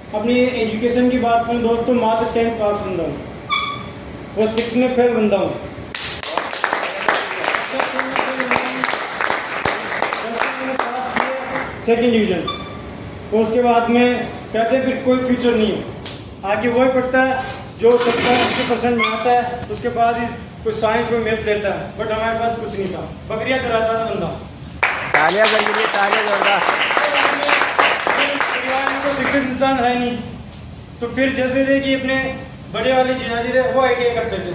अपनी एजुकेशन की बात करूँ दोस्तों, मात्र 10th पास बंदा हूँ, वो 6 में फेल बंदा हूँ। पास किया 2nd डिवीजन, और उसके बाद में कहते हैं फिर कोई फ्यूचर नहीं है, आगे वही पढ़ता है जो 70-80% में आता है, उसके बाद ही कुछ साइंस में मैथ लेता है। बट हमारे पास कुछ नहीं था, बकरियाँ चराता था बंदा। तालियां बजाइए, तालियां जोरदार। परिवार में तो शिक्षित इंसान है नहीं, तो फिर जैसे थे कि अपने बड़े वाले जीजाजी थे वो ITI करते थे,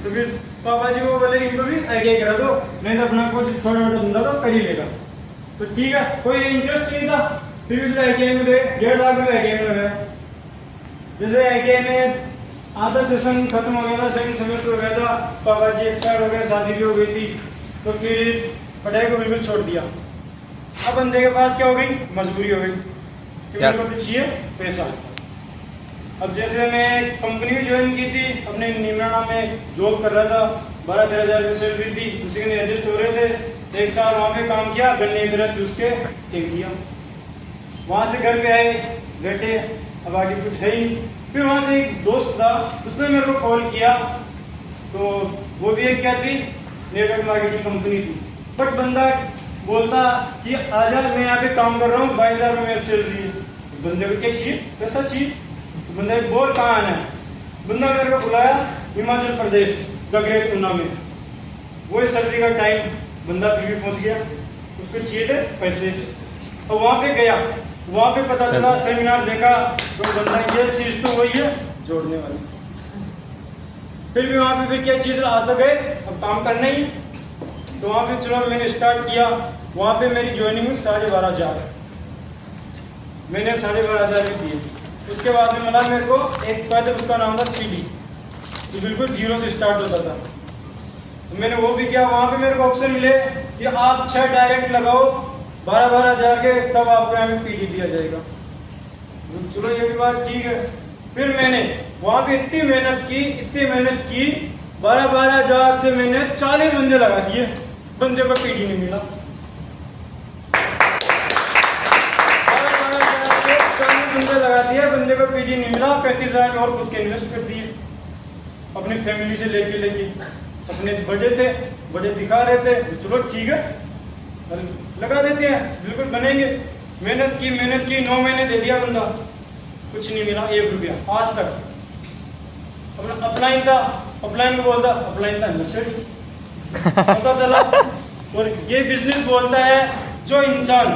तो फिर पापा जी को बोले इनको भी ITI करा दो, नहीं तो अपना कुछ छोटा छोटा धंधा तो कर ही लेगा। तो ठीक है, कोई इंटरेस्ट नहीं था, फिर भी ITI में गए, 1.5 लाख रुपये ITI में लगाया। जैसे ITI में आधा सेशन खत्म हो गया था, 2nd सेमेस्टर हो गया था, पापा जी एक्सपायर हो गए, शादी भी हो गई थी, तो फिर पढ़ाई को बिल्कुल छोड़ दिया। अब बंदे के पास क्या हो गई, मजबूरी हो गई कि मेरे को भी चाहिए पैसा। अब जैसे मैं कंपनी भी ज्वाइन की थी, अपने निमराना में जॉब कर रहा था, 12-13 हज़ार की सैलरी थी, उसी के एडजस्ट हो रहे थे। 1 साल वहाँ पे काम किया, गन्ने की तरह चूस के फेंक दिया। वहाँ से घर पे आए, बैठे, अब आगे कुछ है ही। फिर वहाँ से एक दोस्त था, उसने मेरे को कॉल किया, तो वो भी एक क्या थी, नेटवर्क मार्केटिंग कंपनी थी। बट बंदा बोलता कि आजा मैं यहाँ पे काम कर रहा हूँ, 22,000 रुपये मेरी सैलरी है। बंदे को क्या चाहिए, पैसा चाहिए। बंदे बोल कहाँ आना है, बंदा मेरे को बुलाया हिमाचल प्रदेश गगरेट ऊना में, वही सर्दी का टाइम, बंदा फिर भी पहुँच गया, उसको चाहिए थे पैसे। और वहाँ पे गया, वहाँ पे पता चला, सेमिनार देखा, तो बंदा ये चीज़ तो वही है जोड़ने वाली। फिर भी वहाँ पे फिर क्या चीज़ आ तो गए, अब काम करना ही, तो वहाँ पे चलो मैंने स्टार्ट किया। वहाँ पे मेरी ज्वाइनिंग हुई 12,500, मैंने 12,500 भी दिए। उसके बाद में मिला मेरे को एक पद, उसका नाम था CD, तो बिल्कुल 0 से स्टार्ट होता था। तो मैंने वो भी किया। वहाँ पे मेरे को ऑप्शन मिले कि आप 6 डायरेक्ट लगाओ 12-12 हज़ार के, तब आपको यहाँ पे PD दिया जाएगा। चलो ये भी बात ठीक है। फिर मैंने वहाँ पे इतनी मेहनत की, 12-12 हज़ार से मैंने 40 बंदे लगा दिए, बंदे को PD नहीं मिला। 12-12 हज़ार से 40 बंदे लगा दिए, बंदे को PD नहीं मिला। 35 हज़ार और खुद के इन्वेस्ट कर दिए, अपनी फैमिली से लेके सपने बड़े थे, बड़े दिखा रहे थे, चलो ठीक है लगा देते हैं, बिल्कुल बनेंगे। मेहनत की 9 महीने दे दिया, बंदा कुछ नहीं मिला, 1 रुपया आज तक। अपना अपलाइन था, अपलाइन को बोलता, अपलाइन था नशेड़ी, पता चला। और ये बिजनेस बोलता है जो इंसान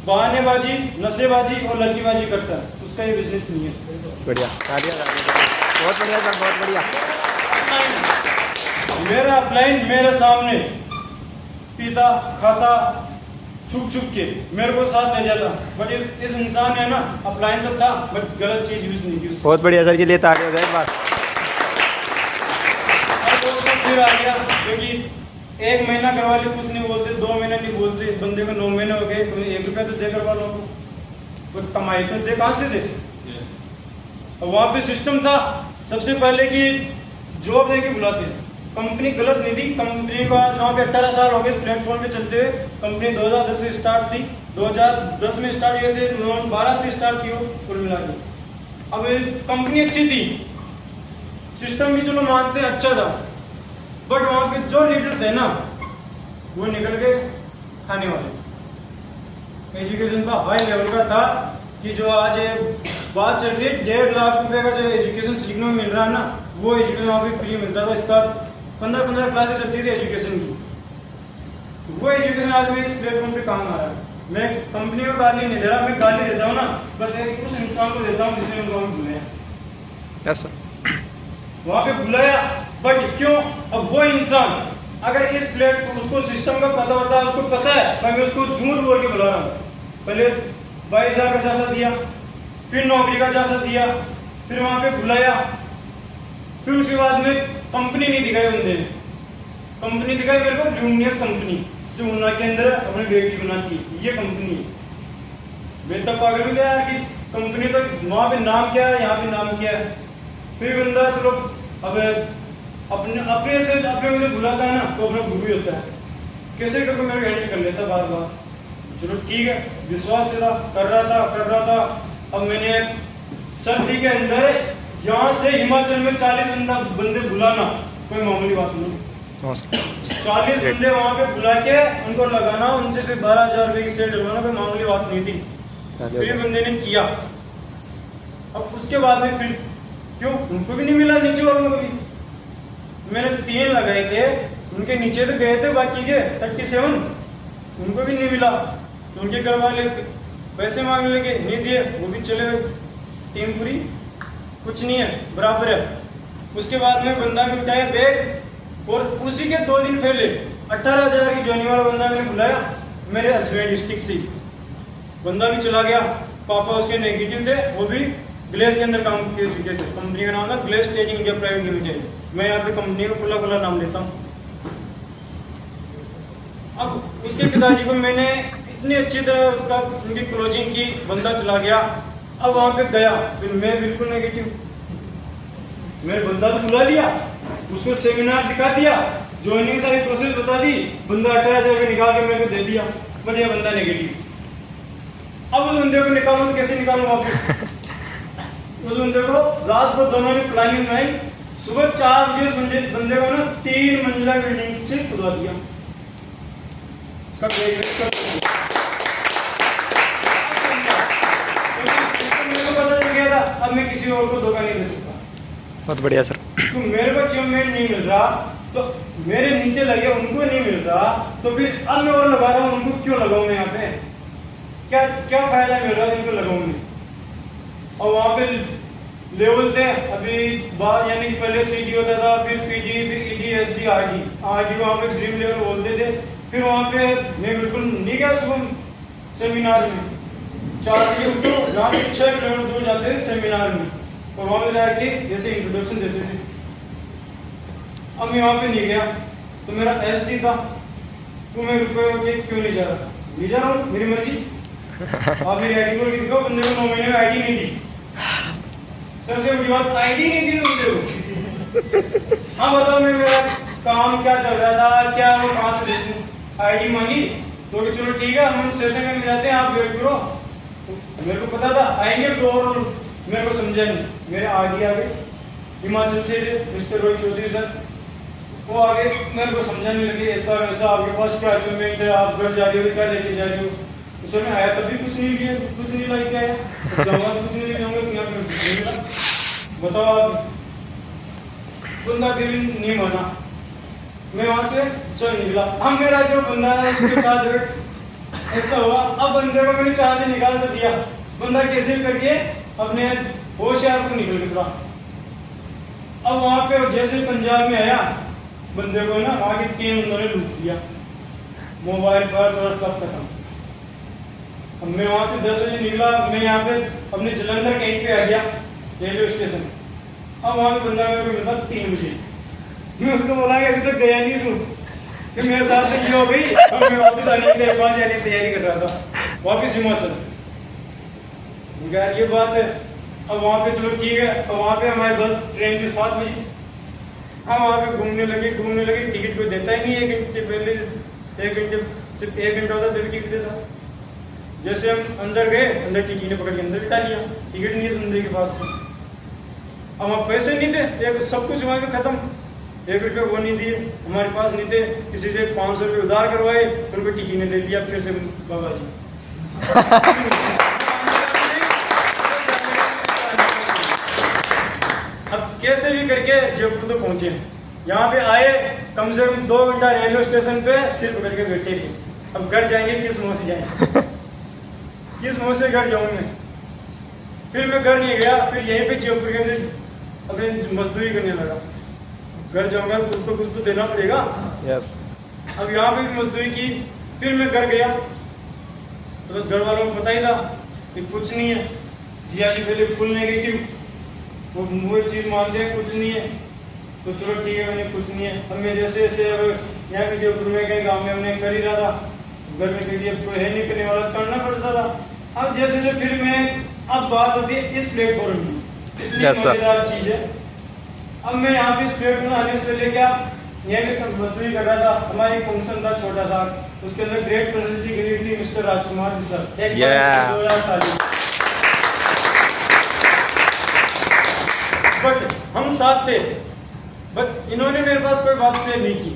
बहानेबाजी, नशेबाजी और लड़कीबाजी करता है, उसका ये बिजनेस नहीं है। बढ़िया, बहुत बढ़िया सर, बहुत बढ़िया। मेरा अपलाइन मेरे सामने पीता खाता, छुप के मेरे को साथ ले जाता, बट इस इंसान ने ना अपलाइन तो था, बट गलत चीज यूज नहीं की। बहुत बढ़िया सर, चलिए तालियां हो जाए बात। फिर आ गया, क्योंकि 1 महीना घर वाले कुछ नहीं बोलते, 2 महीने नहीं बोलते, बंदे को 9 महीने हो गए, 1 रुपया तो दे घर वालों को, तो कमाई तो दे, कहाँ से दे। वहाँ पे सिस्टम था सबसे पहले कि जॉब देके बुलाते, कंपनी गलत नहीं थी। कंपनी को आज वहाँ पे 18 साल हो गए प्लेटफॉर्म पे चलते हुए। कंपनी 2010 से स्टार्ट थी, 2010 में स्टार्ट हुई, से 12 से स्टार्ट की हो कुल मिला के। अब कंपनी अच्छी थी, सिस्टम भी चलो मानते हैं अच्छा था, बट वहाँ पे जो लीडर थे ना वो निकल के खाने वाले। एजुकेशन का हाई लेवल का था कि जो आज बात चल रही है 1.5 लाख रुपए का जो एजुकेशन सीखने में मिल रहा है ना, वो एजुकेशन वहाँ पे फ्री मिलता था। इसका 15-15 क्लासेस चलती थी एजुकेशन की, तो वो एजुकेशन आज मेरे इस प्लेटफॉर्म पे काम आ रहा है। मैं कंपनी को गाली नहीं दे रहा, मैं गाली देता हूँ ना बस एक उस इंसान को देता हूँ जिसने उनको बुलाया। यस, वहाँ पे बुलाया, बट क्यों, अब वो इंसान अगर इस प्लेट उसको सिस्टम का पता होता है, उसको पता है मैं उसको झूठ बोल के बुला रहा हूँ, पहले 22,000 का जासा दिया, फिर नौकरी का जासा दिया, फिर वहाँ पे बुलाया, फिर उसके बाद में कंपनी नहीं दिखाई, बंदे ने कंपनी दिखाई मेरे को, ल्यूमिनियस कंपनी जो ऊना के अंदर अपनी बेटी बनाती है, ये कंपनी है। मैं तब पागल में गया कि कंपनी तो वहाँ पे नाम क्या है, यहाँ पे नाम क्या है। फिर बंदा चलो अब अपने मुझे बुलाता है ना, तो अपना गुरु ही होता है, कैसे करके मेरे हैंडल कर लेता बार बार। चलो ठीक है, विश्वास से था, कर रहा था। अब मैंने सर्दी के अंदर यहाँ से हिमाचल में 40 बंदे बुलाना कोई मामूली बात नहीं। नमस्कार 40 बंदे वहाँ पे बुला के उनको लगाना, उनसे फिर 12,000 रुपए की सेल डलवाना कोई मामूली बात नहीं थी। फिर ये बंदे ने किया। अब उसके बाद में फिर क्यों उनको भी नहीं मिला, नीचे वालों को भी। मैंने 3 लगाए थे, उनके नीचे तो गए थे, बाकी के 37 उनको भी नहीं मिला। तो उनके घर वाले पैसे मांगने लगे, नहीं दिए, वो भी चले गए। टीम पूरी कुछ नहीं है, बराबर है। उसके बाद में बंदा भी उठाया बैग, और उसी के 2 दिन पहले 18,000 की ज्वाइनिंग वाला बंदा मैंने बुलाया मेरे हस्बैंड डिस्ट्रिक्ट से। बंदा भी चला गया, पापा उसके नेगेटिव थे, वो भी ग्लेस के अंदर काम कर चुके थे। कंपनी का नाम है glace trading India private limited. मैं यहाँ पे कंपनी को खुला खुला नाम लेता हूँ। अब उसके पिताजी को मैंने इतनी अच्छी तरह उसका उनकी क्लोजिंग की, बंदा चला गया। अब वहां पे गया, फिर मैं बिल्कुल नेगेटिव, मैंने बंदा तो बुला लिया, उसको सेमिनार दिखा दिया, ज्वाइनिंग सारी प्रोसेस बता दी, बंदा 18,000 रुपये निकाल के मेरे को दे दिया, बढ़िया बंदा नेगेटिव। अब उस बंदे को निकालूं तो कैसे निकालूं वापस? उस बंदे को रात को दोनों ने प्लानिंग बनाई, सुबह 4 बजे उस बंदे को ना 3 मंजिला बिल्डिंग से खुदा दिया। उसका मेरे को पता चल गया था, अब मैं किसी और को धोखा नहीं दे सकता। बहुत बढ़िया सर। तो मेरे को अचीवमेंट नहीं मिल रहा, तो मेरे नीचे लगे उनको नहीं मिल रहा, तो फिर अब मैं और लगा रहा हूँ, उनको क्यों लगाऊं मैं यहाँ पे? क्या क्या फायदा मिल रहा है इनको लगाऊं मैं? और वहाँ पे लेवल थे अभी बाद, यानी कि पहले सीडी होता था, फिर पीडी, फिर ईडी, एसडी, आरडी वहाँ पे ड्रीम लेवल बोलते थे। फिर वहाँ पे मैं बिल्कुल नहीं गया सुबह सेमिनार में, 4 बजे उठो, जहाँ से 6 किलोमीटर दूर जाते थे सेमिनार में, और वहाँ पे जाके जैसे इंट्रोडक्शन देते थे। अब मैं वहाँ पे नहीं गया, तो मेरा एसडी था, तो मैं रुपये क्यों नहीं जा रहा? नहीं जा रहा हूँ, मेरी मर्जी। आप मेरी आईडी को दिखाओ, बंदे को 9 महीने में आईडी नहीं दी। सबसे बड़ी बात, आईडी नहीं दी बंदे को। हाँ बताओ, मैं मेरा काम क्या चल रहा था, क्या वो कहाँ से देखूं? आईडी मांगी तो चलो ठीक है, हम सेशन में जाते हैं, आप वेट करो। तो मेरे को पता था आएंगे तो, और मेरे को समझा नहीं। मेरे आईडी आ गए, हिमाचल से थे मिस्टर रोहित चौधरी सर, वो आगे मेरे को समझाने लगे, ऐसा वैसा आपके पास क्या अचीवमेंट है, आप घर जा रहे हो, क्या लेके जा रहे हो? उस समय आया तभी कुछ नहीं लिया, कुछ नहीं ला के आया, जाऊंगा कुछ नहीं ले जाऊंगा, तो यहाँ पे कुछ नहीं मिला। बताओ आप, बंदा फिर नहीं माना, मैं वहां से चल निकला। अब मेरा जो बंदा है उसके साथ ऐसा हुआ, अब बंदे को मैंने चांदी निकाल तो दिया, बंदा कैसे करके अपने होशियार को निकल गया। अब वहां पे जैसे पंजाब में आया, बंदे को ना वहां के 3 बंदों ने लूट लिया, मोबाइल पर्स और सब खत्म। अब मैं वहां से 10 बजे निकला, मैं यहाँ पे अपने जलंधर कहीं पे आ गया रेलवे स्टेशन। अब वहां पे बंदा मेरे को मिला 3 बजे। मैं उसको बोला कि अभी तक गया नहीं तू, कि मेरे साथ तो ये हो गई, और मैं वापस आने के लिए जाने की तैयारी कर रहा था, वापस हिमाचल। यार ये बात है। अब वहाँ पे चलो ठीक है, अब वहाँ पे हमारे बस ट्रेन के 7 बजे, हम वहाँ पे घूमने लगे। टिकट कोई देता ही नहीं, 1 घंटे पहले, 1 घंटे सिर्फ 1 घंटा होता तभी टिकट देता। जैसे हम अंदर गए, अंदर टीटी ने पकड़ के अंदर बिठा लिया, टिकट नहीं है बंदे के पास। अब हम पैसे नहीं थे, सब कुछ वहाँ पे खत्म, 1 रुपये वो नहीं दिए, हमारे पास नहीं थे। किसी से 500 रुपये उधार करवाए, उनको टीटी ने ले लिया फिर से बाबा जी। अब कैसे भी करके जयपुर तो पहुंचे, यहाँ पे आए, कम से कम 2 घंटा रेलवे स्टेशन पे सिर पकड़ के बैठे रहे। अब घर जाएंगे किस मुँह से जाएंगे, किस मुँह से घर जाऊँ मैं? फिर मैं घर नहीं गया, फिर यहीं पे जयपुर के अंदर अपनी मजदूरी करने लगा। घर जाऊंगा तो कुछ तो देना पड़ेगा। यस। अब यहाँ पे भी मजदूरी की, फिर मैं घर गया, तो बस घर वालों को पता ही था कि कुछ नहीं है। जिया जी पहले फुल नेगेटिव, वो चीज़ मानते हैं कुछ नहीं है, तो चलो ठीक है, मैंने कुछ नहीं है। अब मैं जैसे ऐसे यहाँ पे जयपुर में कहीं गाँव में हमने कर ही रहा था, घर में कहीं अब कोई है नहीं करने वाला, करना पड़ता था। अब जैसे फिर मैं, अब बात होती है इस प्लेटफॉर्म की, इतनी मजेदार चीज़ है। अब मैं यहाँ पे इस प्लेटफॉर्म आने से पहले क्या यहाँ पे मजदूरी कर रहा था, हमारा एक फंक्शन था छोटा सा, उसके अंदर ग्रेट पर्सनैलिटी गई थी मिस्टर राजकुमार जी सर, 2000 साल। बट हम साथ थे, बट इन्होंने मेरे पास कोई बात शेयर नहीं की।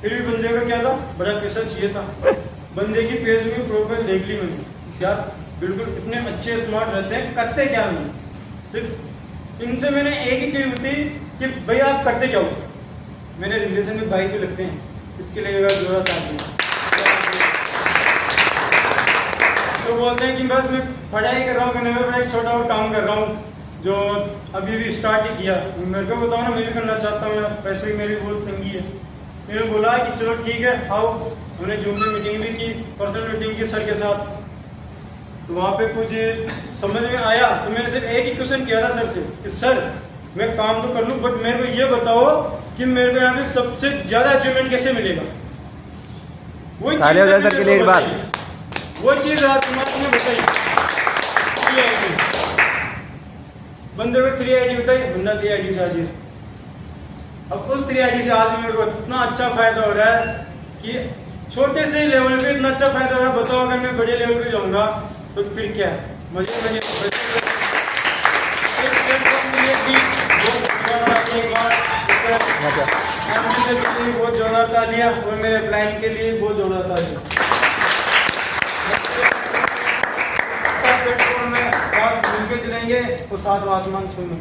फिर भी बंदे को क्या था, बड़ा प्रेशर चाहिए था। बंदे की फेसबुक प्रोफाइल देख ली मैंने, यार बिल्कुल इतने अच्छे स्मार्ट रहते हैं, करते क्या नहीं। सिर्फ इनसे मैंने एक ही चीज़ पूछी कि भैया आप करते क्या हो। मेरे रिलेशन में भाई भी लगते हैं, इसके लिए जोड़ा चाहते हैं। तो बोलते हैं कि बस मैं पढ़ाई कर रहा हूँ, मैंने एक छोटा और काम कर रहा हूँ जो अभी भी स्टार्ट ही किया। मेरे को बताओ ना, मैं भी करना चाहता हूँ यार, पैसे की मेरी बहुत तंगी है। मैंने बोला कि चलो ठीक है आओ। हमने जूम में मीटिंग भी की, पर्सनल मीटिंग की सर के साथ। तो वहाँ पे कुछ समझ में आया, तो मैंने सिर्फ एक ही क्वेश्चन किया था सर से कि सर मैं काम तो कर लूँ, बट मेरे को ये बताओ कि मेरे को यहाँ पे सबसे ज़्यादा अचीवमेंट कैसे मिलेगा। वो चीज़ सर के लिए एक बात, वो चीज़ राजकुमार ने बताई। बंदे को 3 आईडी बताई, बंदा 3 आईडी से हाजिर। अब उस 3 आईडी से आज मेरे को इतना अच्छा फायदा हो रहा है कि छोटे से लेवल पे इतना अच्छा फायदा हो रहा है। बताओ अगर मैं बड़े लेवल पे जाऊंगा तो फिर क्या है। मुझे बहुत जोरदार तालियां और मेरे प्लान के लिए बहुत जोरदार तालियां। प्लेटफॉर्म में साथ मिलकर चलेंगे और साथ आसमान छूएंगे।